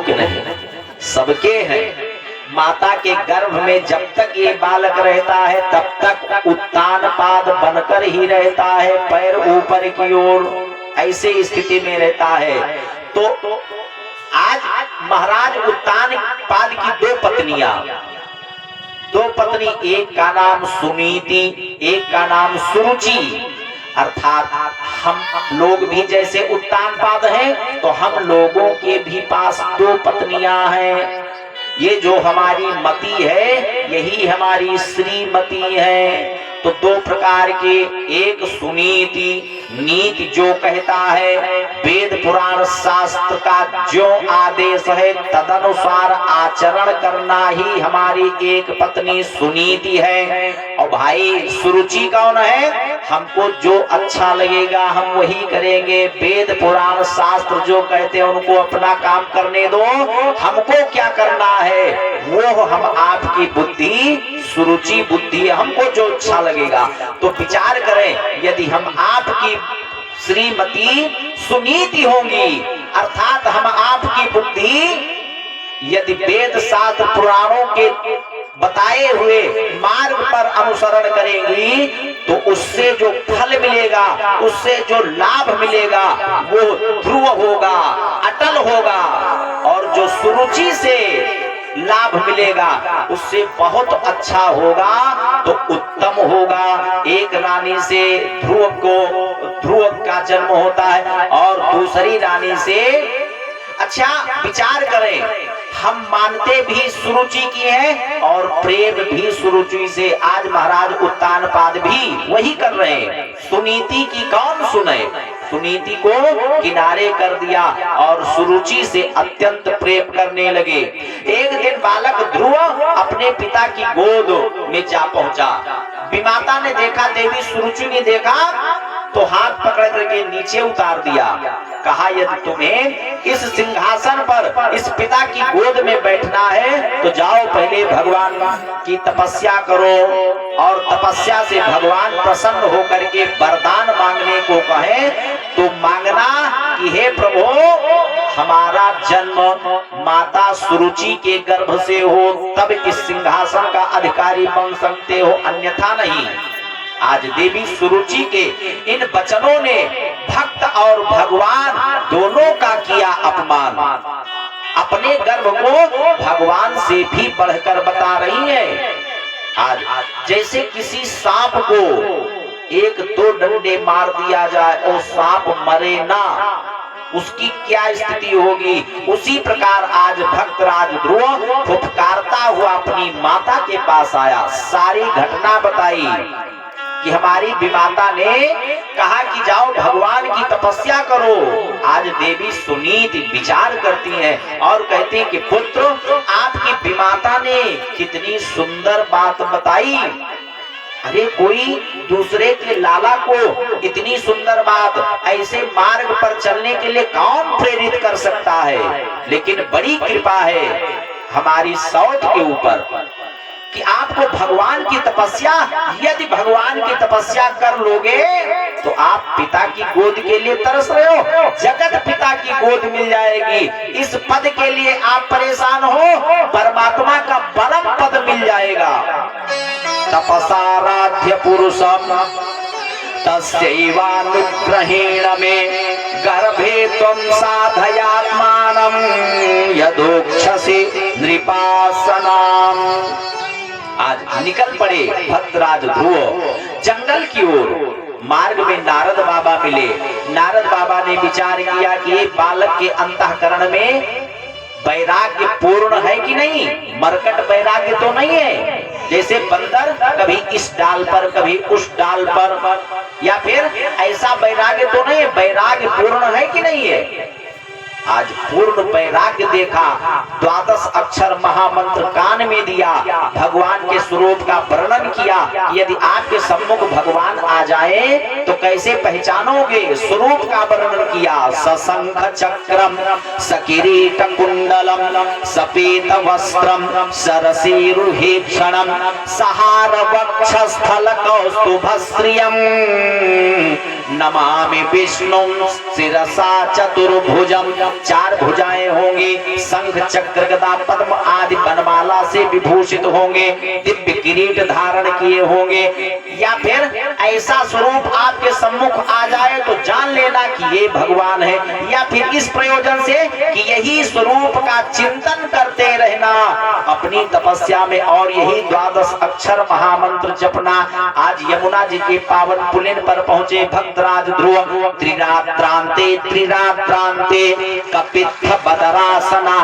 कि नहीं? सबके हैं। माता के गर्भ में जब तक ये बालक रहता है तब तक उत्तान पाद बनकर ही रहता है, पैर ऊपर की ओर, ऐसे स्थिति में रहता है। तो आज महाराज उत्तान पाद की दो पत्नी, एक का नाम सुनीति, एक का नाम सुरुचि। अर्थात हम लोग भी जैसे उत्तान पाद हैं तो हम लोगों के भी पास दो पत्नियां हैं। ये जो हमारी मति है यही हमारी श्रीमती है। तो दो प्रकार के, एक सुनीति, नीति जो कहता है, वेद पुराण शास्त्र का जो आदेश है तदनुसार आचरण करना ही हमारी एक पत्नी सुनीति है। और भाई सुरुचि कौन है? हमको जो अच्छा लगेगा हम वही करेंगे, वेद पुराण शास्त्र जो कहते हैं उनको अपना काम करने दो, हमको क्या करना है वो हम आपकी बुद्धि, सुरुचि बुद्धि, हमको जो अच्छा लगेगा। तो विचार करें, यदि हम आपकी श्रीमती सुनीति होंगी, अर्थात हम आपकी बुद्धि यदि वेद शास्त्र पुराणों के बताए हुए मार्ग पर अनुसरण करेंगी तो उससे जो फल मिलेगा, उससे जो लाभ मिलेगा वो ध्रुव होगा, अटल होगा। और जो सुरुचि से लाभ मिलेगा उससे बहुत अच्छा होगा, तो उत्तम होगा। एक रानी से ध्रुव का जन्म होता है और दूसरी रानी से। अच्छा विचार करें, हम मानते भी सुरुचि की है और प्रेम भी सुरुचि से। आज महाराज उत्तान पाद भी वही कर रहे हैं। सुनीति की कौन सुने? सुनीति को किनारे कर दिया और सुरुचि से अत्यंत प्रेम करने लगे। एक दिन बालक ध्रुव अपने पिता की गोद में जा पहुंचा। विमाता ने देखा, देवी सुरुचि ने देखा तो हाथ पकड़ करके नीचे उतार दिया। कहा यदि तुम्हें इस सिंहासन पर इस पिता की गोद में बैठना है तो जाओ पहले भगवान की तपस्या करो और तपस्या से भगवान प्रसन्न होकर के वरदान मांगने को कहे तो मांगना कि हे प्रभु हमारा जन्म माता सुरुचि के गर्भ से हो, तब इस सिंहासन का अधिकारी बन सकते हो, अन्यथा नहीं। आज देवी सुरुचि के इन वचनों ने भक्त और भगवान दोनों का किया अपमान। अपने गर्भ को भगवान से भी बढ़कर बता रही है। आज जैसे किसी सांप को एक दो डंडे मार दिया जाए और सांप मरे ना, उसकी क्या स्थिति होगी, उसी प्रकार आज भक्तराज ध्रुव फुफकारता हुआ अपनी माता के पास आया। सारी घटना बताई कि हमारी विमाता ने कहा कि जाओ भगवान की तपस्या करो। आज देवी सुनीति विचार करती हैं और कहती हैं कि पुत्र आपकी विमाता ने कितनी सुंदर बात बताई। अरे कोई दूसरे के लाला को इतनी सुंदर बात ऐसे मार्ग पर चलने के लिए कौन प्रेरित कर सकता है। लेकिन बड़ी कृपा है हमारी सौत के ऊपर कि आपको भगवान की तपस्या, यदि भगवान की तपस्या कर लोगे तो आप पिता की गोद के लिए तरस रहे हो, जगत पिता की गोद मिल जाएगी। इस पद के लिए आप परेशान हो, परमात्मा का परम पद मिल जाएगा। तपसाराध्य पुरुषम तस्यैवानुग्रहेण में गर्भे त्वं साधयात्मानं यदोक्षसि नृपासनाम। आज निकल पड़े भक्तराज ध्रुव जंगल की ओर। मार्ग में नारद बाबा मिले। नारद बाबा ने विचार किया कि ये बालक के अंतःकरण में वैराग्य पूर्ण है कि नहीं। मरकट वैराग्य तो नहीं है, जैसे बंदर कभी इस डाल पर कभी उस डाल पर, या फिर ऐसा वैराग्य तो नहीं है। वैराग्य पूर्ण है कि नहीं है। आज पूर्ण वैराग्य देखा, 12 अक्षर महामंत्र कान में दिया, भगवान के स्वरूप का वर्णन किया। यदि आपके सम्मुख भगवान आ जाए तो कैसे पहचानोगे, स्वरूप का वर्णन किया। सशंख चक्रम सकिरीट कुंडलम सपीत वस्त्रम सरसीरुहेक्षणम सहार वक्षस्थल कौस्तुभश्रियम नमामि विष्णु शिरसा चतुर्भुजम, चार भुजाएं होंगी, शंख चक्र गदा पद्म आदि बनमाला से विभूषित होंगे, दिव्य किरीट धारण किए होंगे। या फिर ऐसा स्वरूप आपके सम्मुख आ जाए तो जान लेना कि ये भगवान है, या फिर इस प्रयोजन से कि यही स्वरूप का चिंतन करते रहना अपनी तपस्या में, और यही 12 अक्षर महामंत्र जपना। आज यमुना जी के पावन पुलिन पर पहुंचे भक्तराज ध्रुव, त्रिरात्रांते त्रिरात्रांते कपित्थ बदरासना,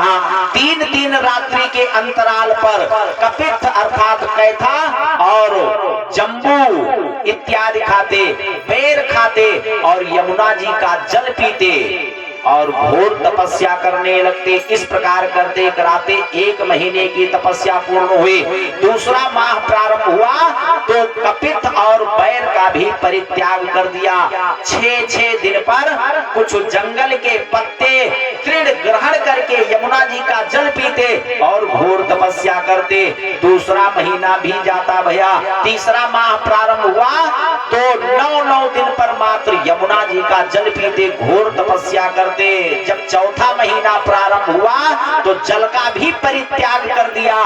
3 रात्रि के अंतराल पर कपित्थ अर्थात कैथा और जम्बू इत्यादि खाते, बेर खाते और यमुना जी का जल पीते और घोर तपस्या करने लगते। इस प्रकार करते कराते 1 महीने की तपस्या पूर्ण हुई। दूसरा माह प्रारंभ हुआ तो कपित्थ और बैर का भी परित्याग कर दिया। 6 दिन पर कुछ जंगल के पत्ते तृण ग्रहण करके यमुना जी का जल पीते और घोर तपस्या करते। दूसरा महीना भी जाता भैया, तीसरा माह प्रारंभ हुआ तो 9 दिन पर मात्र यमुना जी का जल पीते, घोर तपस्या करते। जब चौथा महीना प्रारंभ हुआ तो जल का भी परित्याग कर दिया।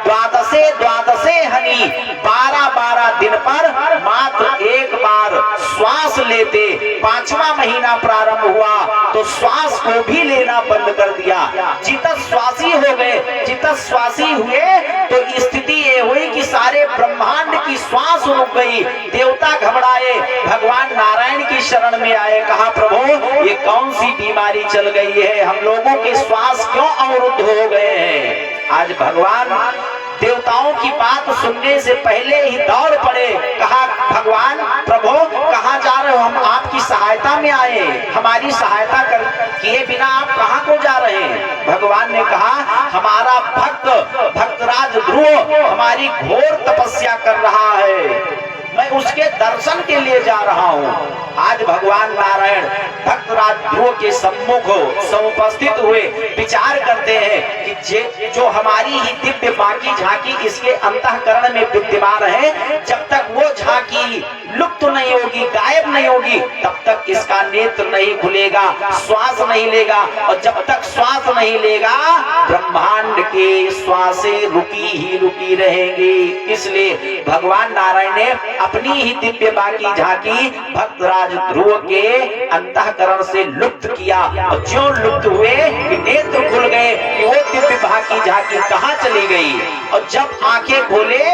द्वादशे हनी 12 दिन पर मात्र एक बार श्वास लेते। 5वां महीना प्रारंभ हुआ तो श्वास को भी लेना बंद कर दिया। जितश्वासी हो गए। जितश्वासी हुए तो स्थिति ये हुई कि सारे ब्रह्मांड की श्वास रुक गई। देवता घबराए, भगवान नारायण की शरण में आए, कहा प्रभु ये कौन सी बीमारी चल गई है, हम लोगों के श्वास क्यों अवरुद्ध हो गए हैं। आज भगवान देवताओं की बात सुनने से पहले ही दौड़ पड़े, कहा भगवान प्रभु कहाँ जा रहे हो, हम आपकी सहायता में आए, हमारी सहायता कर किए बिना आप कहाँ को जा रहे हैं। भगवान ने कहा हमारा भक्तराज ध्रुव हमारी घोर तपस्या कर रहा है, मैं उसके दर्शन के लिए जा रहा हूँ। आज भगवान नारायण भक्तराज ध्रुव के सम्मुख समुपस्थित हुए विचार करते हैं कि जो हमारी ही दिव्य बाकी झांकी इसके अंतःकरण में विद्यमान है, जब तक वो झांकी लुप्त नहीं होगी, गायब नहीं होगी, तब तक इसका नेत्र नहीं खुलेगा, श्वास नहीं लेगा, और जब तक श्वास नहीं लेगा ब्रह्मांड के श्वासें रुकी ही रुकी रहेंगी। इसलिए भगवान नारायण ने अपनी ही दिव्य बाकी झांकी भक्तराज ध्रुव के अंतःकरण से लुप्त किया, और जो लुप्त हुए कि नेत्र खुल गए कि वो दिव्य बाकी झांकी कहाँ चली गई। और जब आंखें खोले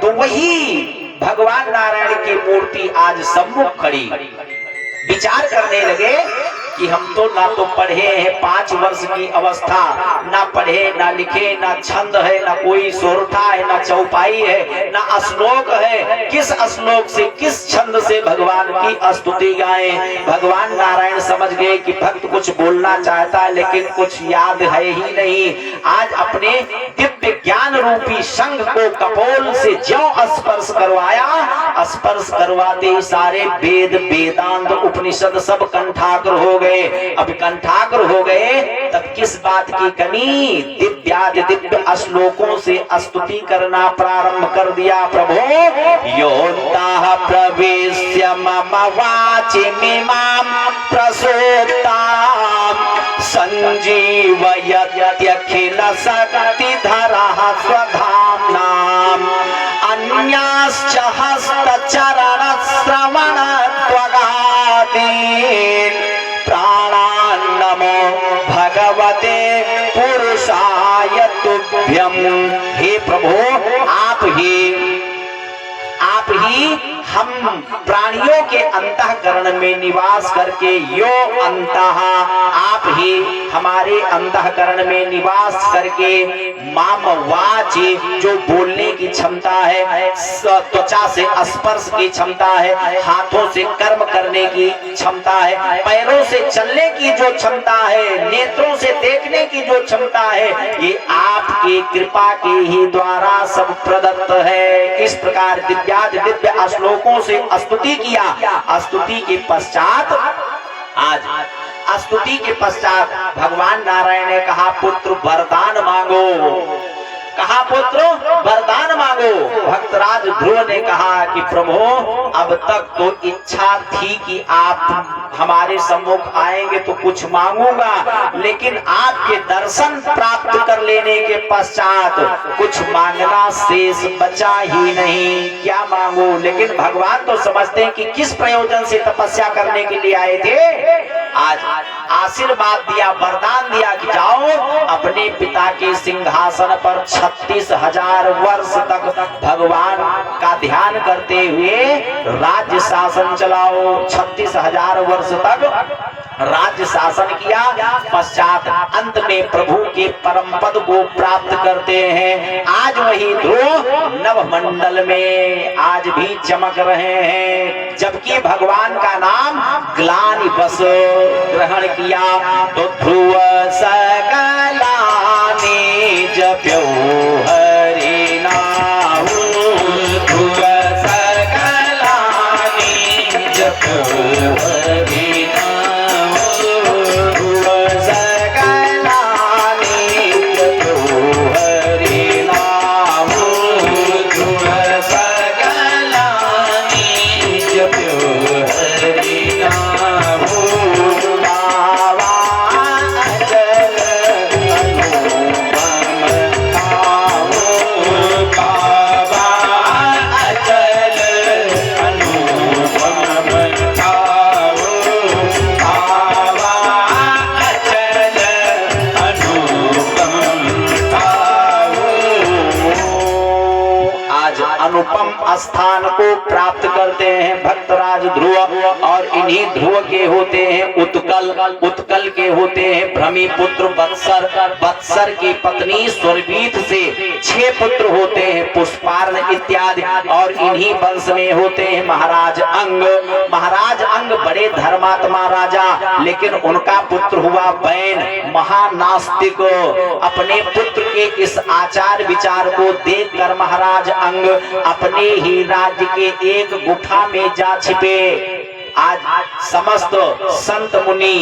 तो वही भगवान नारायण की मूर्ति आज सम्मुख खड़ी। विचार करने लगे कि हम तो ना तो पढ़े हैं, 5 वर्ष की अवस्था, ना पढ़े ना लिखे, ना छंद है, ना कोई सोरठा है, ना चौपाई है, ना श्लोक है, किस श्लोक से किस छंद से भगवान की स्तुति गाएं। भगवान नारायण समझ गए कि भक्त कुछ बोलना चाहता है लेकिन कुछ याद है ही नहीं। आज अपने दिव्य ज्ञान रूपी शंख को कपोल से ज्यों स्पर्श करवाया, स्पर्श करवाते सारे वेद वेदांत उपनिषद सब कंठाग्र हो गए। अब कंठाग्र हो गए तब किस बात की कमी, दिव्यादि दिव्य श्लोकों से स्तुति करना प्रारंभ कर दिया। प्रभु योऽन्तः प्रविश्य मम वाचिमिमां प्रसूतां संजीवयत्यखिल शक्तिधरः स्वधाम्नाम् अन्याश्च हस्तचरण श्रवण त्वगादीन् प्राणान् नमो भगवते पुरुषाय तुभ्यं। हे प्रभु आप ही हम प्राणियों के अंतःकरण में निवास करके, यो अंतः आप ही हमारे अंतःकरण में निवास करके, माम वाची जो बोलने की क्षमता है, त्वचा से स्पर्श की क्षमता है, हाथों से कर्म करने की क्षमता है, पैरों से चलने की जो क्षमता है, नेत्रों से देखने की जो क्षमता है, ये आपकी कृपा के ही द्वारा सब प्रदत्त है। इस प्रकार दिव्यादि दिव्य श्लोकों से स्तुति किया। स्तुति के पश्चात भगवान नारायण ने कहा पुत्र वरदान मांगो। कहा पुत्र वरदान मांगो। भक्तराज ध्रुव ने कहा कि प्रभु अब तक तो इच्छा थी कि आप हमारे सम्मुख आएंगे तो कुछ मांगूंगा, लेकिन आपके दर्शन प्राप्त कर लेने के पश्चात कुछ मांगना शेष बचा ही नहीं, क्या मांगू। लेकिन भगवान तो समझते हैं कि किस प्रयोजन से तपस्या करने के लिए आए थे। आज आशीर्वाद दिया, वरदान दिया कि जाओ अपने पिता के सिंहासन पर 36,000 वर्ष तक भगवान का ध्यान करते हुए राज्य शासन चलाओ। 36,000 वर्ष तक राज्य शासन किया, पश्चात अंत में प्रभु के परम पद को प्राप्त करते हैं। आज वही ध्रुव नवमंडल में आज भी चमक रहे हैं, जबकि भगवान का नाम ग्लानि बस ग्रहण किया। तो ध्रुव सकलानि जप्यो हरि नाम, ध्रुव सकलानि जप्यो हरि नाम, ध्रुव सकलानि जप्यो हरि नाम, ध्रुव सकलानि जप्यो हरि नाम। अनुपम स्थान को प्राप्त करते हैं भक्तराज ध्रुव, और इन्हीं ध्रुव के होते हैं उत्कल, उत्कल के होते हैं भ्रमी पुत्र वत्सर, वत्सर की पत्नी स्वर्गीत से 6 पुत्र होते हैं पुष्पार्ण इत्यादि, और इन्हीं वंश में होते हैं महाराज अंग। महाराज अंग बड़े धर्मात्मा राजा, लेकिन उनका पुत्र हुआ बैन महानास्तिक। अपने पुत्र के इस आचार विचार को देखकर महाराज अंग अपने ही राज्य के एक गुफा में जा छिपे। आज समस्त संत मुनि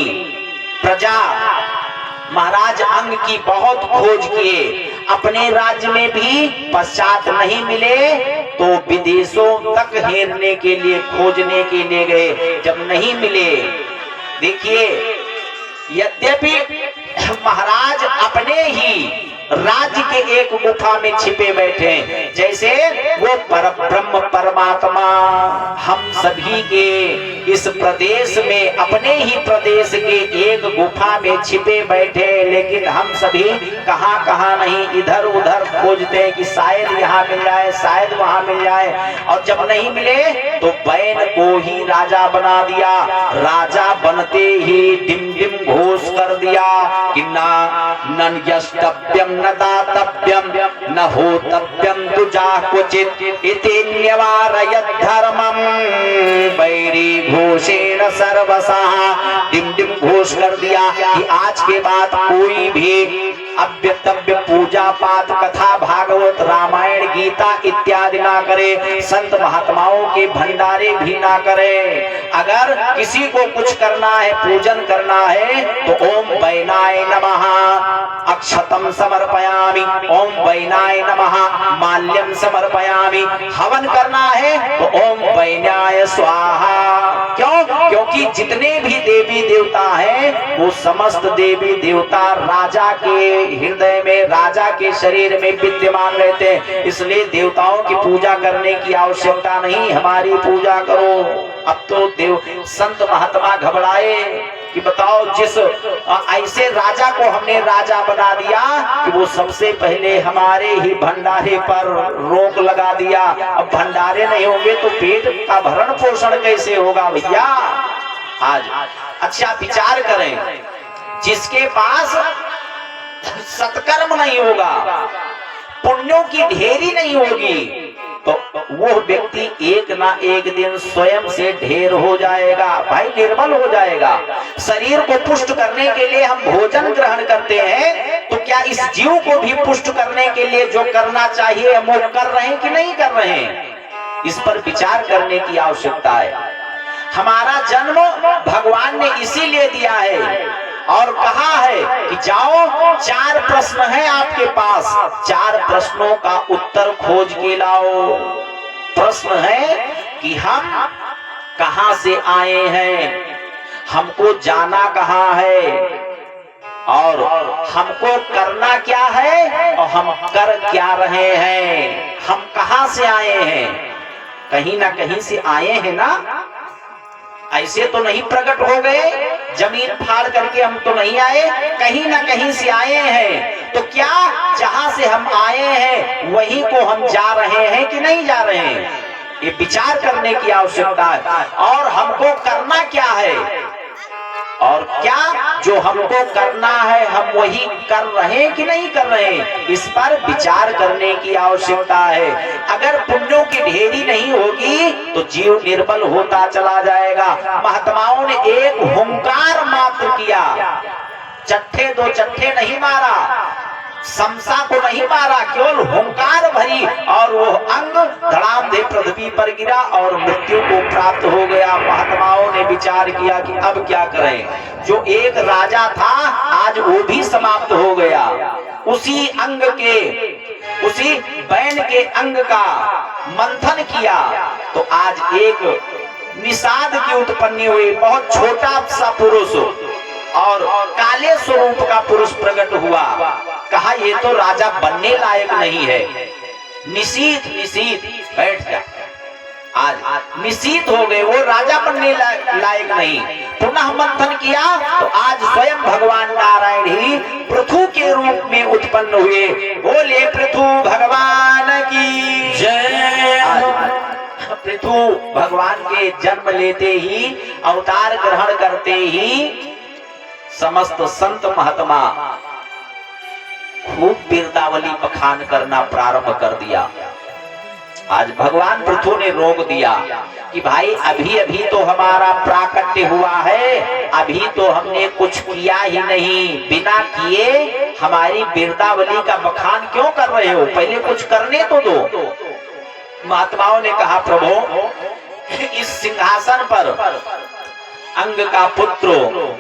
प्रजा महाराज अंग की बहुत खोज किए, अपने राज्य में भी पश्चात नहीं मिले तो विदेशों तक हेरने के लिए खोजने के लिए गए। जब नहीं मिले, देखिए यद्यपि महाराज अपने ही राज्य के एक गुफा में छिपे बैठे, जैसे वो परब्रह्म परमात्मा हम सभी के इस प्रदेश में अपने ही प्रदेश के एक गुफा में छिपे बैठे, लेकिन हम सभी कहां कहां नहीं इधर उधर खोजते हैं कि शायद यहाँ मिल जाए, शायद वहां मिल जाए, और जब नहीं मिले तो बैन को ही राजा बना दिया। राजा बनते ही डिम डिम घोष कर दिया कि न यष्टव्यम न दातव्यम न होतव्यम तुजा क्वचित इति निवारयत् धर्मम बैरी घोषेण सर्वशः। डिम डिम घोष कर दिया कि आज के बाद कोई भी अव्यतव्य पूजा पाठ कथा भागवत रामायण गीता इत्यादि ना करे, संत महात्माओं के भंडारे भी ना करे। अगर किसी को कुछ करना है, पूजन करना है तो ओम बैनाय नमः अक्षतम समर्पयामि, ओम बैनाय नमः माल्यम समर्पयामि। हवन करना है तो ओम बैनाय स्वाहा। क्यों? क्योंकि जितने भी देवी देवता हैं वो समस्त देवी देवता राजा के हृदय में, राजा के शरीर में विद्यमान रहते हैं, इसलिए देवताओं की पूजा करने की आवश्यकता नहीं, हमारी पूजा करो। अब तो देव संत महात्मा घबराए कि बताओ जिस ऐसे राजा को हमने राजा बना दिया कि वो सबसे पहले हमारे ही भंडारे पर रोक लगा दिया। अब भंडारे नहीं होंगे तो पेट का भरण पोषण कैसे होगा भैया। आज अच्छा विचार करें, जिसके पास सत्कर्म नहीं होगा, पुण्यों की ढेरी नहीं होगी, तो वो व्यक्ति एक ना एक दिन स्वयं से ढेर हो जाएगा, भाई निर्बल हो जाएगा। शरीर को पुष्ट करने के लिए हम भोजन ग्रहण करते हैं, तो क्या इस जीव को भी पुष्ट करने के लिए जो करना चाहिए हम वो कर रहे हैं कि नहीं कर रहे हैं? इस पर विचार करने की आवश्यकता है। हमारा जन्म भगवान ने इसीलिए दिया है, और कहा है कि जाओ 4 प्रश्न है आपके पास, 4 प्रश्नों का उत्तर खोज के लाओ। प्रश्न है कि हम कहां से आए हैं, हमको जाना कहां है, और हमको करना क्या है, और हम कर क्या रहे हैं। हम कहां से आए हैं, कहीं ना कहीं से आए हैं ना, ऐसे तो नहीं प्रकट हो गए, जमीन फाड़ करके हम तो नहीं आए, कहीं ना कहीं से आए हैं। तो क्या जहां से हम आए हैं वहीं को हम जा रहे हैं कि नहीं जा रहे हैं, ये विचार करने की आवश्यकता है। और हमको करना क्या है, और क्या जो हमको करना है हम वही कर रहे हैं कि नहीं कर रहे हैं, इस पर विचार करने की आवश्यकता है। अगर पुण्यों की ढेरी नहीं होगी तो जीव निर्बल होता चला जाएगा। महात्माओं ने एक हुंकार मात्र किया, चट्टे 2 चट्टे नहीं मारा, समसा को नहीं मारा, केवल हुंकार भरी और वो अंग धड़ाम दे पृथ्वी पर गिरा और मृत्यु को प्राप्त हो गया। महात्माओं ने विचार किया कि अब क्या करें, जो एक राजा था आज वो भी समाप्त हो गया। उसी अंग के, उसी बैन के अंग का मंथन किया तो आज एक निषाद की उत्पत्ति हुई, बहुत छोटा सा पुरुष और काले स्वरूप का पुरुष प्रकट हुआ। कहा ये तो राजा बनने लायक नहीं है, निशीथ निशीथ बैठ जा। आज निशीथ हो गए, वो राजा बनने लायक नहीं। पुनः मंथन किया तो आज स्वयं भगवान नारायण ही पृथु के रूप में उत्पन्न हुए। बोले पृथु भगवान की जय। पृथु भगवान के जन्म लेते ही, अवतार ग्रहण करते ही समस्त संत महात्मा खूब बिरदावली बखान करना प्रारंभ कर दिया। आज भगवान पृथु ने रोक दिया कि भाई अभी अभी तो हमारा प्राकट्य हुआ है, अभी तो हमने कुछ किया ही नहीं, बिना किए हमारी बिरदावली का बखान क्यों कर रहे हो, पहले कुछ करने तो दो। महात्माओं ने कहा प्रभु इस सिंहासन पर अंग का पुत्र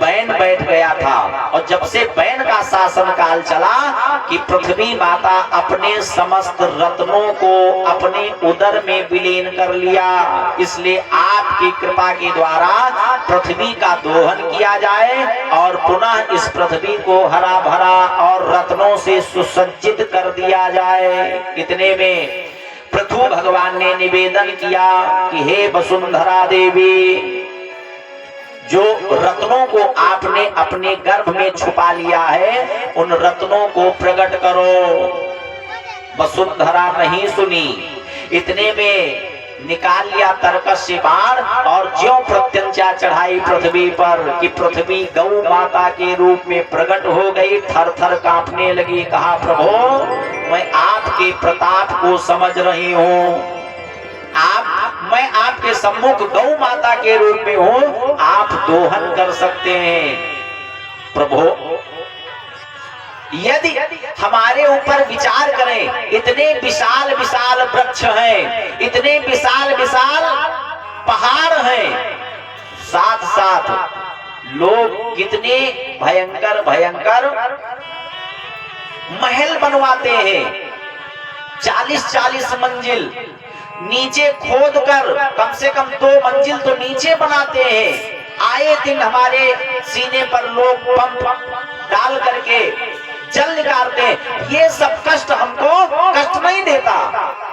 बैन बैठ गया था, और जब से बैन का शासन काल चला कि पृथ्वी माता अपने समस्त रत्नों को अपने उदर में विलीन कर लिया, इसलिए आपकी कृपा के द्वारा पृथ्वी का दोहन किया जाए और पुनः इस पृथ्वी को हरा भरा और रत्नों से सुसज्जित कर दिया जाए। इतने में पृथु भगवान ने निवेदन किया कि हे वसुंधरा देवी, जो रत्नों को आपने अपने गर्भ में छुपा लिया है उन रत्नों को प्रकट करो। वसुंधरा नहीं सुनी, इतने में निकाल लिया तर्कस से बाण और ज्यों प्रत्यंचा चढ़ाई पृथ्वी पर कि पृथ्वी गौ माता के रूप में प्रकट हो गई, थर थर कांपने लगी। कहा प्रभु मैं आपके प्रताप को समझ रही हूँ, मैं आपके सम्मुख गौ माता के रूप में हूँ, आप दोहन कर सकते हैं। प्रभु यदि हमारे ऊपर विचार करें, इतने विशाल विशाल वृक्ष हैं, इतने विशाल विशाल पहाड़ हैं, साथ साथ लोग कितने भयंकर भयंकर महल बनवाते हैं, 40-40 मंजिल नीचे खोद कर कम से कम 2 मंजिल तो नीचे बनाते हैं। आए दिन हमारे सीने पर लोग पंप डाल करके जल निकालते हैं। ये सब कष्ट हमको कष्ट नहीं देता,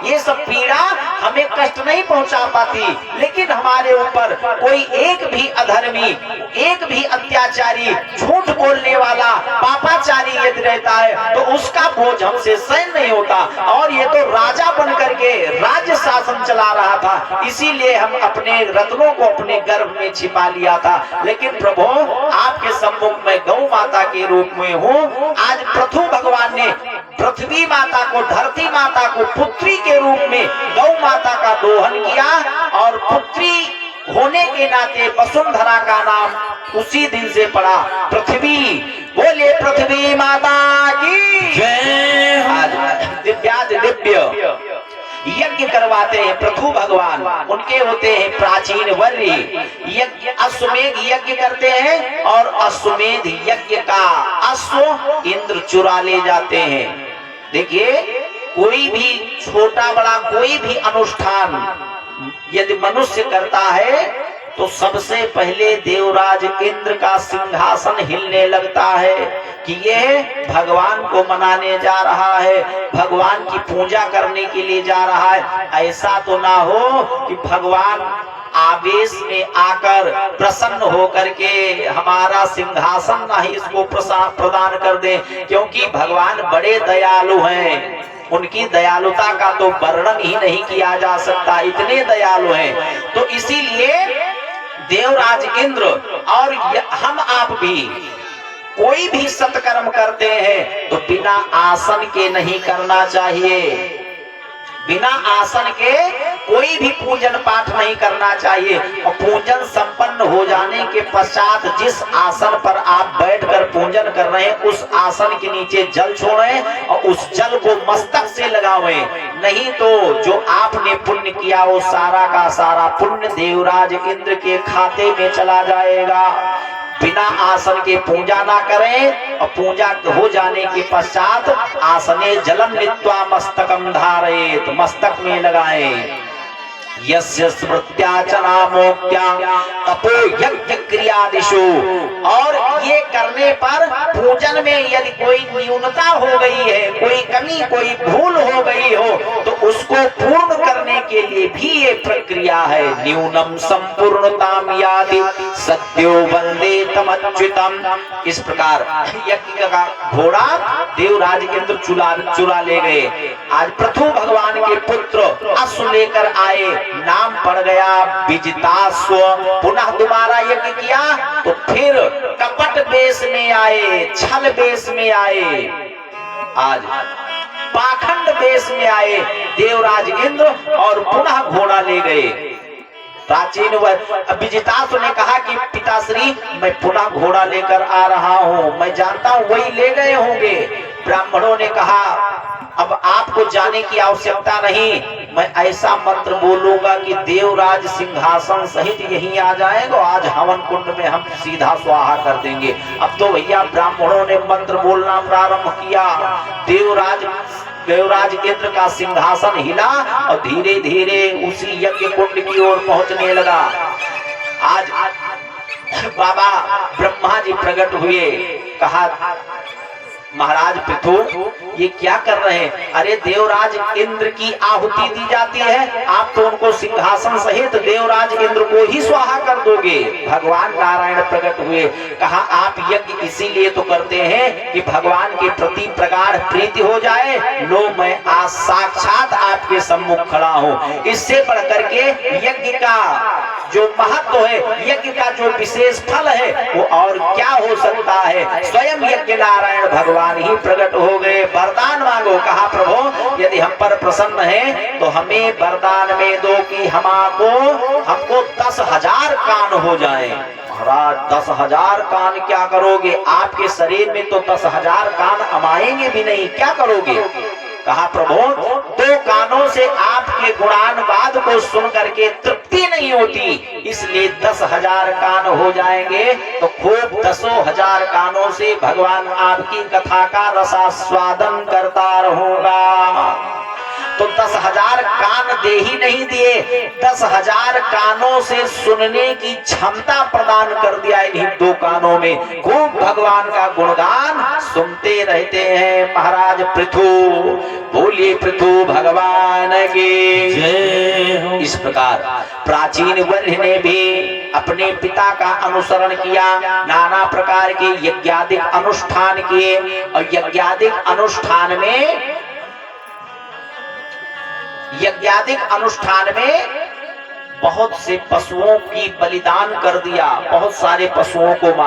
ये सब पीड़ा हमें कष्ट नहीं पहुंचा पाती, लेकिन हमारे ऊपर कोई एक भी अधर्मी, एक भी अत्याचारी, झूठ बोलने वाला, पापाचारी यदि रहता है तो उसका बोझ हमसे सहन नहीं होता। और ये तो राजा बन करके राज्य शासन चला रहा था, इसीलिए हम अपने रत्नों को अपने गर्भ में छिपा लिया था। लेकिन प्रभु आपके सम्मुख में गौ माता के रूप में हूँ। आज पृथु भगवान ने पृथ्वी माता को, धरती माता को पुत्री के रूप में गौ माता का दोहन किया और पुत्री होने के नाते वसुंधरा का नाम उसी दिन से पड़ा पृथ्वी। बोले पृथ्वी माता की जय। आज दिव्याद दिव्य यज्ञ यज्ञ करवाते हैं पृथु भगवान, उनके होते हैं प्राचीन वर्य। यज्ञ अश्वमेध यज्ञ करते हैं और अश्वमेध यज्ञ का अश्व इंद्र चुरा ले जाते हैं। देखिए, कोई भी छोटा बड़ा कोई भी अनुष्ठान यदि मनुष्य करता है तो सबसे पहले देवराज इंद्र का सिंहासन हिलने लगता है कि यह भगवान को मनाने जा रहा है, भगवान की पूजा करने के लिए जा रहा है। ऐसा तो ना हो कि भगवान आवेश में आकर प्रसन्न होकर के हमारा सिंहासन ना ही इसको प्रदान कर दे, क्योंकि भगवान बड़े दयालु हैं। उनकी दयालुता का तो वर्णन ही नहीं किया जा सकता, इतने दयालु हैं। तो इसीलिए देवराज इंद्र और हम आप भी कोई भी सत्कर्म करते हैं तो बिना आसन के नहीं करना चाहिए। बिना आसन के कोई भी पूजन पाठ नहीं करना चाहिए। और पूजन संपन्न हो जाने के पश्चात जिस आसन पर आप बैठकर पूजन कर रहे हैं उस आसन के नीचे जल छोड़ें और उस जल को मस्तक से लगावें, नहीं तो जो आपने पुण्य किया वो सारा का सारा पुण्य देवराज इंद्र के खाते में चला जाएगा। बिना आसन के पूजा ना करें और पूजा हो जाने के पश्चात आसने जलम नीत्वा मस्तकम धारयेत, मस्तक में लगाएं। यस्य स्मृत्या च नामोक्त्या तपो यज्ञ क्रियादिषु। और ये करने पर पूजन में यदि कोई न्यूनता हो गई है, कोई कमी कोई भूल हो गई हो तो उसको पूर्ण करने के लिए भी ये प्रक्रिया है। न्यूनम संपूर्णताम याति सत्यो वंदे तमच्युतम। इस प्रकार यज्ञ का घोड़ा देवराज इंद्र चुरा ले गए। आज पृथु भगवान के पुत्र अश्व लेकर आए, नाम पड़ गया विजिताश्व। पुनः दोबारा यज्ञ किया तो फिर कपट वेश में आए, छल वेश में आए, आज पाखंड वेश में आए देवराज इंद्र और पुनः घोड़ा ले गए। प्राचीन विजिताश्व ने कहा कि पिताश्री मैं पुनः घोड़ा लेकर आ रहा हूँ, मैं जानता हूँ वही ले गए होंगे। ब्राह्मणों ने कहा अब आपको जाने की आवश्यकता नहीं, मैं ऐसा मंत्र बोलूंगा कि देवराज सिंहासन सहित यहीं आ जाएगा, आज हवन कुंड में हम सीधा स्वाहा कर देंगे। अब तो भैया ब्राह्मणों ने मंत्र बोलना प्रारंभ किया, देवराज इंद्र का सिंहासन हिला और धीरे धीरे उसी यज्ञ कुंड की ओर पहुंचने लगा। आज बाबा ब्रह्मा जी प्रकट हुए, कहा महाराज पृथु ये क्या कर रहे हैं? अरे देवराज इंद्र की आहुति दी जाती है, आप तो उनको सिंहासन सहित देवराज इंद्र को ही स्वाहा कर दोगे। भगवान नारायण प्रकट हुए, कहा आप यज्ञ इसीलिए तो करते हैं कि भगवान के प्रति प्रगाढ़ प्रीति हो जाए। लो मैं आज साक्षात आपके सम्मुख खड़ा हूँ। इससे बढ़कर के यज्ञ का जो महत्व है, यज्ञ का जो विशेष फल है वो और क्या हो सकता है। स्वयं यज्ञ नारायण भगवान ही प्रकट हो गए। वरदान मांगो, कहा प्रभु यदि हम पर प्रसन्न है तो हमें वरदान में दो कि हमको 10,000 कान हो जाए। महाराज 10,000 कान क्या करोगे? आपके शरीर में तो 10,000 कान अमाएंगे भी नहीं, क्या करोगे? कहा प्रभु 2 कानों से आपके गुणानुवाद को सुन करके तृप्ति नहीं होती, इसलिए 10,000 कान हो जाएंगे तो खूब 10,000 कानों से भगवान आपकी कथा का रसास्वादन करता रहूंगा। तो 10,000 कान दे ही नहीं दिए, 10,000 कानों से सुनने की क्षमता प्रदान कर दिया इन्हीं 2 कानों में। खूब भगवान का गुणगान सुनते रहते हैं महाराज पृथु। बोलिए पृथु भगवान की जय। इस प्रकार प्राचीन वर्य ने भी अपने पिता का अनुसरण किया, नाना प्रकार के यज्ञादिक अनुष्ठान किए और यज्ञादिक अनुष्ठान में बहुत से पशुओं की बलिदान कर दिया, बहुत सारे पशुओं को मार